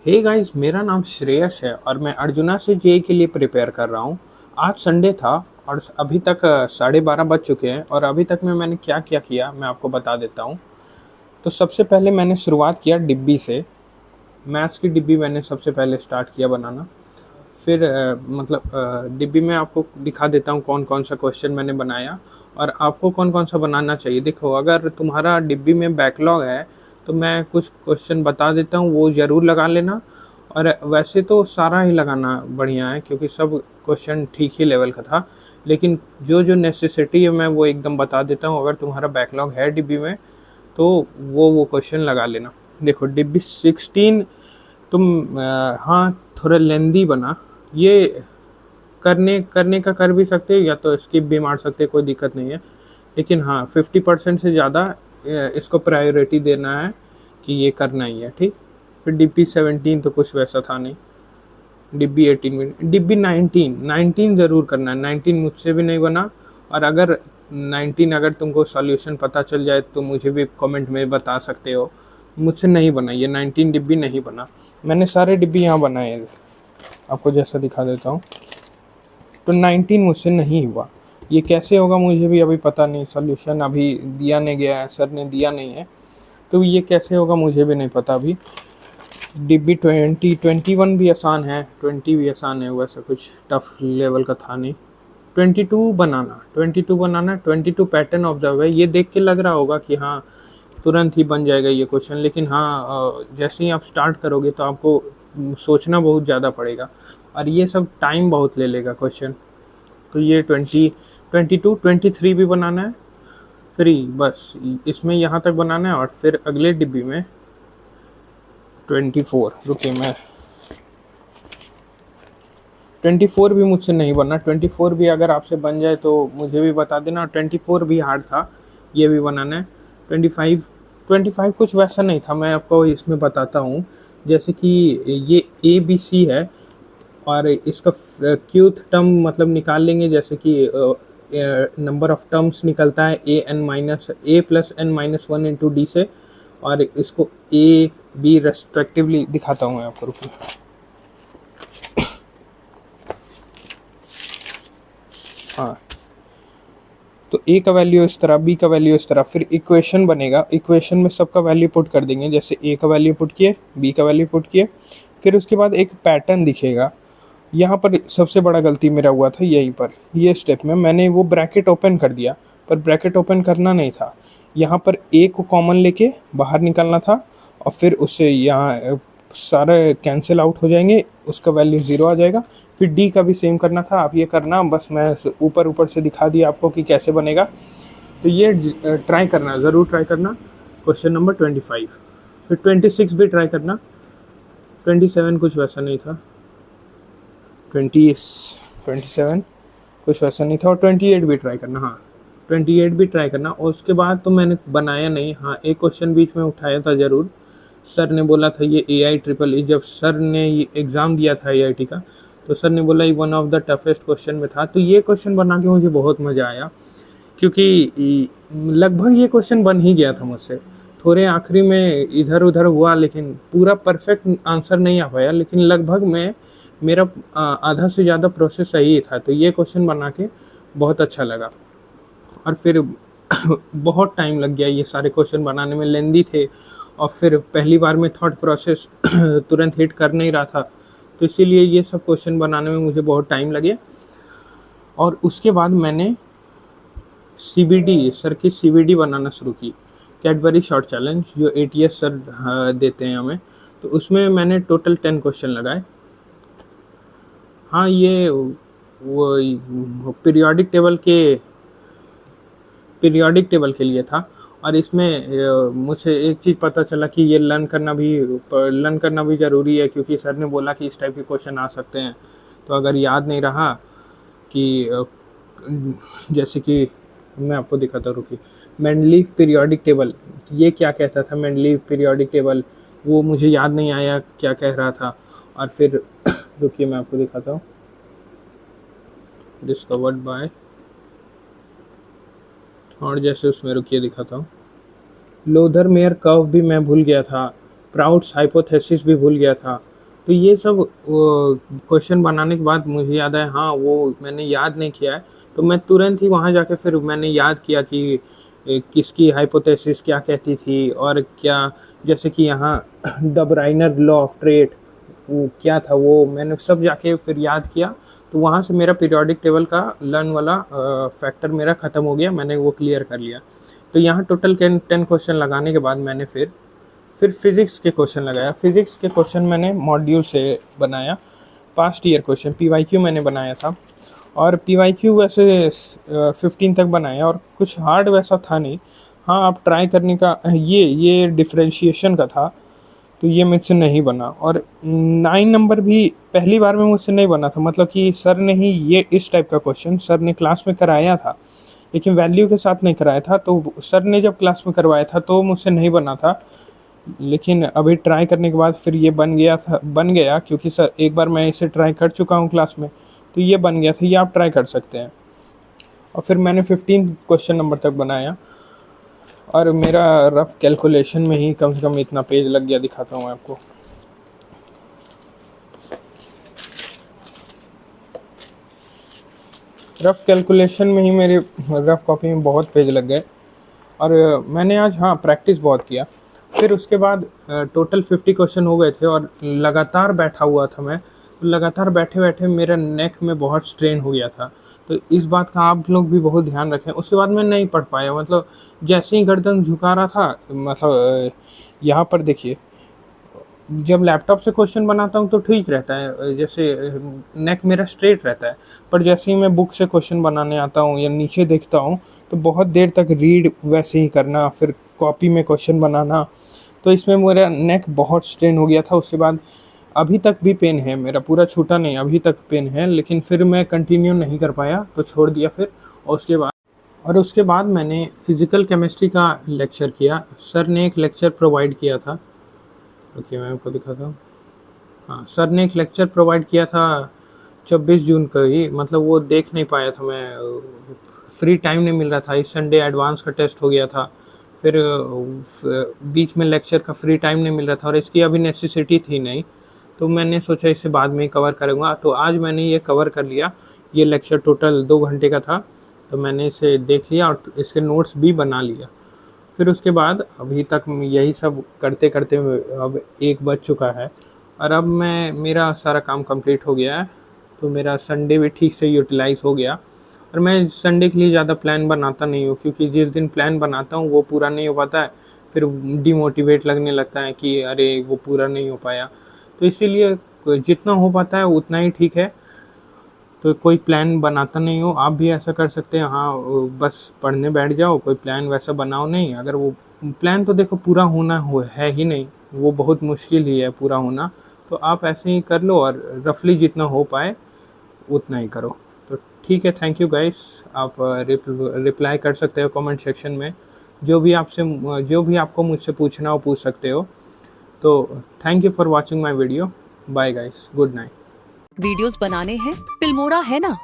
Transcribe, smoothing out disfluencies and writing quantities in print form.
Hey guys, मेरा नाम श्रेयस है और मैं अर्जुना से जेई के लिए प्रिपेयर कर रहा हूँ। आज संडे था और अभी तक 12:30 बज चुके हैं और अभी तक में मैंने क्या क्या किया मैं आपको बता देता हूँ। तो सबसे पहले मैंने शुरुआत किया डिब्बी से। मैथ्स की डिब्बी मैंने सबसे पहले स्टार्ट किया बनाना। फिर डिब्बी में आपको दिखा देता हूँ कौन कौन सा क्वेश्चन मैंने बनाया और आपको कौन कौन सा बनाना चाहिए। देखो, अगर तुम्हारा डिब्बी में बैकलॉग है तो मैं कुछ क्वेश्चन बता देता हूँ, वो ज़रूर लगा लेना। और वैसे तो सारा ही लगाना बढ़िया है क्योंकि सब क्वेश्चन ठीक ही लेवल का था, लेकिन जो जो नेसेसिटी है मैं वो एकदम बता देता हूँ। अगर तुम्हारा बैकलॉग है डिब्बी में तो वो क्वेश्चन लगा लेना। देखो, डिब्बी 16 तुम हाँ, थोड़ा लेंदी बना। ये करने करने का कर भी सकते हो या तो स्किप भी मार सकते हो, कोई दिक्कत नहीं है। लेकिन हाँ, 50% से ज़्यादा इसको प्रायोरिटी देना है कि ये करना ही है, ठीक। फिर डिब्बी 17 तो कुछ वैसा था नहीं। डिब्बी 18 में, डिब्बी 19 ज़रूर करना है। 19 मुझसे भी नहीं बना। और अगर 19 अगर तुमको सॉल्यूशन पता चल जाए तो मुझे भी कमेंट में बता सकते हो। मुझसे नहीं बना, ये 19 डिब्बी नहीं बना। मैंने सारे डिब्बी यहाँ बनाए हैं, आपको जैसा दिखा देता हूँ। तो 19 मुझसे नहीं हुआ। ये कैसे होगा मुझे भी अभी पता नहीं, सॉल्यूशन अभी दिया नहीं गया है, सर ने दिया नहीं है, तो ये कैसे होगा मुझे भी नहीं पता अभी। डिब्बी 21 भी आसान है, 20 भी आसान है, वैसा कुछ टफ लेवल का था नहीं। 22 पैटर्न ऑब्जर्व है। ये देख के लग रहा होगा कि हाँ तुरंत ही बन जाएगा ये क्वेश्चन, लेकिन हाँ, जैसे ही आप स्टार्ट करोगे तो आपको सोचना बहुत ज़्यादा पड़ेगा और ये सब टाइम बहुत ले लेगा क्वेश्चन। तो ये 23 भी बनाना है फ्री, बस इसमें यहाँ तक बनाना है। और फिर अगले डिब्बी में 24, रुकिए मैं 24 भी मुझसे नहीं बनना। 24 भी अगर आपसे बन जाए तो मुझे भी बता देना। 24 भी हार्ड था, ये भी बनाना है। 25 कुछ वैसा नहीं था, मैं आपको इसमें बताता हूँ। जैसे कि ये ABC है और इसका क्यूथ टर्म मतलब निकाल लेंगे। जैसे कि नंबर ऑफ टर्म्स निकलता है A+N-1 इंटू डी से, और इसको A B रेस्पेक्टिवली दिखाता हूँ मैं आपको, रुकिए। हाँ, तो A का वैल्यू इस तरह, B का वैल्यू इस तरह, फिर इक्वेशन बनेगा। इक्वेशन में सबका वैल्यू पुट कर देंगे। जैसे A का वैल्यू पुट किए, B का वैल्यू पुट किए, फिर उसके बाद एक पैटर्न दिखेगा। यहाँ पर सबसे बड़ा गलती मेरा हुआ था, यहीं पर ये स्टेप में मैंने वो ब्रैकेट ओपन कर दिया, पर ब्रैकेट ओपन करना नहीं था। यहाँ पर A को कॉमन लेके बाहर निकालना था और फिर उससे यहाँ सारे कैंसिल आउट हो जाएंगे, उसका वैल्यू 0 आ जाएगा। फिर D का भी सेम करना था। आप ये करना, बस मैं ऊपर ऊपर से दिखा दिया आपको कि कैसे बनेगा। तो ये ट्राई करना, ज़रूर ट्राई करना। Question number 25। फिर 26 भी ट्राई करना। 27 कुछ वैसा नहीं था। 27 कुछ वैसा नहीं था। और 28 भी ट्राई करना। हाँ, 28 भी ट्राई करना। और उसके बाद तो मैंने बनाया नहीं। हाँ, एक क्वेश्चन बीच में उठाया था ज़रूर। सर ने बोला था ये AIEEE, जब सर ने ये एग्ज़ाम दिया था AIT का, तो सर ने बोला ये one of the toughest question में था। तो ये क्वेश्चन बना के मुझे बहुत मज़ा आया क्योंकि लगभग ये क्वेश्चन बन ही गया था मुझसे। थोड़े आखिरी में इधर उधर हुआ, लेकिन पूरा परफेक्ट आंसर नहीं आ पाया, लेकिन लगभग में मेरा आधा से ज़्यादा प्रोसेस सही था। तो ये क्वेश्चन बना के बहुत अच्छा लगा। और फिर बहुत टाइम लग गया, ये सारे क्वेश्चन बनाने में लेंदी थे। और फिर पहली बार में थॉट प्रोसेस तुरंत हिट कर नहीं रहा था, तो इसीलिए ये सब क्वेश्चन बनाने में मुझे बहुत टाइम लगे। और उसके बाद मैंने सर की CBD बनाना शुरू की, कैडबरी शॉर्ट चैलेंज, जो ATS सर देते हैं हमें। तो उसमें मैंने टोटल 10 क्वेश्चन लगाए। हाँ, ये वो पीरियोडिक टेबल के लिए था। और इसमें मुझे एक चीज़ पता चला कि ये लर्न करना भी ज़रूरी है, क्योंकि सर ने बोला कि इस टाइप के क्वेश्चन आ सकते हैं। तो अगर याद नहीं रहा कि जैसे कि मैं आपको दिखाता हूँ, रुकिए। मेंडलीव पीरियोडिक टेबल, ये क्या कहता था मेंडलीव पीरियोडिक टेबल, वो मुझे याद नहीं आया क्या कह रहा था। और फिर रुकिए मैं आपको दिखाता हूँ। डिस्कवर्ड बाय, और जैसे उसमें रुकिए दिखाता हूँ। लोथर मेयर कर्व भी मैं भूल गया था। प्राउड्स हाइपोथेसिस भी भूल गया था। तो ये सब क्वेश्चन बनाने के बाद मुझे याद आया, हाँ वो मैंने याद नहीं किया है। तो मैं तुरंत ही वहाँ जाके फिर मैंने याद किया कि किसकी हाइपोथेसिस क्या कहती थी, और क्या, जैसे कि यहाँ द ब्राइनर लॉ ऑफ ट्रेड वो क्या था, वो मैंने सब जाके फिर याद किया। तो वहाँ से मेरा पीरियोडिक टेबल का लर्न वाला फैक्टर मेरा ख़त्म हो गया, मैंने वो क्लियर कर लिया। तो यहाँ टोटल 10 क्वेश्चन लगाने के बाद मैंने फिर फिज़िक्स के क्वेश्चन लगाया। फिज़िक्स के क्वेश्चन मैंने मॉड्यूल से बनाया, पास्ट ईयर क्वेश्चन पीवाईक्यू मैंने बनाया था। और पीवाईक्यू वैसे 15 तक बनाया, और कुछ हार्ड वैसा था नहीं। हाँ, आप ट्राई करने का, ये डिफरेंशिएशन का था, तो ये मुझसे नहीं बना। और 9 नंबर भी पहली बार में मुझसे नहीं बना था, मतलब कि सर ने ही ये इस टाइप का क्वेश्चन सर ने क्लास में कराया था, लेकिन वैल्यू के साथ नहीं कराया था। तो सर ने जब क्लास में करवाया था तो मुझसे नहीं बना था, लेकिन अभी ट्राई करने के बाद फिर ये बन गया, क्योंकि सर एक बार मैं इसे ट्राई कर चुका हूँ क्लास में, तो ये बन गया था। ये आप ट्राई कर सकते हैं। और फिर मैंने 15 क्वेश्चन नंबर तक बनाया, और मेरा रफ कैलकुलेशन में ही कम से कम इतना पेज लग गया, दिखाता हूँ आपको। रफ कैलकुलेशन में ही मेरे रफ कॉपी में बहुत पेज लग गए। और मैंने आज, हाँ, प्रैक्टिस बहुत किया। फिर उसके बाद टोटल 50 क्वेश्चन हो गए थे, और लगातार बैठा हुआ था मैं। तो लगातार बैठे बैठे मेरा नेक में बहुत स्ट्रेन हो गया था। तो इस बात का आप लोग भी बहुत ध्यान रखें। उसके बाद मैं नहीं पढ़ पाया, मतलब जैसे ही गर्दन झुका रहा था, मतलब यहाँ पर देखिए, जब लैपटॉप से क्वेश्चन बनाता हूँ तो ठीक रहता है, जैसे नेक मेरा स्ट्रेट रहता है। पर जैसे ही मैं बुक से क्वेश्चन बनाने आता हूँ या नीचे देखता हूँ, तो बहुत देर तक रीड वैसे ही करना, फिर कॉपी में क्वेश्चन बनाना, तो इसमें मेरा नेक बहुत स्ट्रेन हो गया था। उसके बाद अभी तक भी पेन है, मेरा पूरा छूटा नहीं, अभी तक पेन है, लेकिन फिर मैं कंटिन्यू नहीं कर पाया, तो छोड़ दिया फिर। और उसके बाद मैंने फिज़िकल केमिस्ट्री का लेक्चर किया। सर ने एक लेक्चर प्रोवाइड किया था, ओके मैं आपको दिखाता हूँ। हाँ, सर ने एक लेक्चर प्रोवाइड किया था 26 जून को ही, मतलब वो देख नहीं पाया था मैं, फ्री टाइम नहीं मिल रहा था। इस संडे एडवांस का टेस्ट हो गया था, फिर बीच में लेक्चर का फ्री टाइम नहीं मिल रहा था, और इसकी अभी नेसेसिटी थी नहीं, तो मैंने सोचा इसे बाद में ही कवर करूँगा। तो आज मैंने ये कवर कर लिया। ये लेक्चर टोटल 2 घंटे का था, तो मैंने इसे देख लिया और इसके नोट्स भी बना लिया। फिर उसके बाद अभी तक यही सब करते करते अब 1 बज चुका है, और अब मेरा सारा काम कंप्लीट हो गया है। तो मेरा संडे भी ठीक से यूटिलाइज़ हो गया। और मैं संडे के लिए ज़्यादा प्लान बनाता नहीं हूँ, क्योंकि जिस दिन प्लान बनाता हूँ वो पूरा नहीं हो पाता है, फिर डिमोटिवेट लगने लगता है कि अरे वो पूरा नहीं हो पाया। तो इसीलिए जितना हो पाता है उतना ही ठीक है। तो कोई प्लान बनाता नहीं हो, आप भी ऐसा कर सकते हैं। हाँ, बस पढ़ने बैठ जाओ, कोई प्लान वैसा बनाओ नहीं। अगर वो प्लान तो देखो पूरा होना है ही नहीं, वो बहुत मुश्किल ही है पूरा होना। तो आप ऐसे ही कर लो, और रफली जितना हो पाए उतना ही करो। तो ठीक है, थैंक यू गाइस। आप रिप्लाई कर सकते हो कमेंट सेक्शन में, जो भी आपको मुझसे पूछना हो पूछ सकते हो। तो thank you for watching my video. Bye guys, good night. Videos बनाने हैं, फिल्मोरा है ना।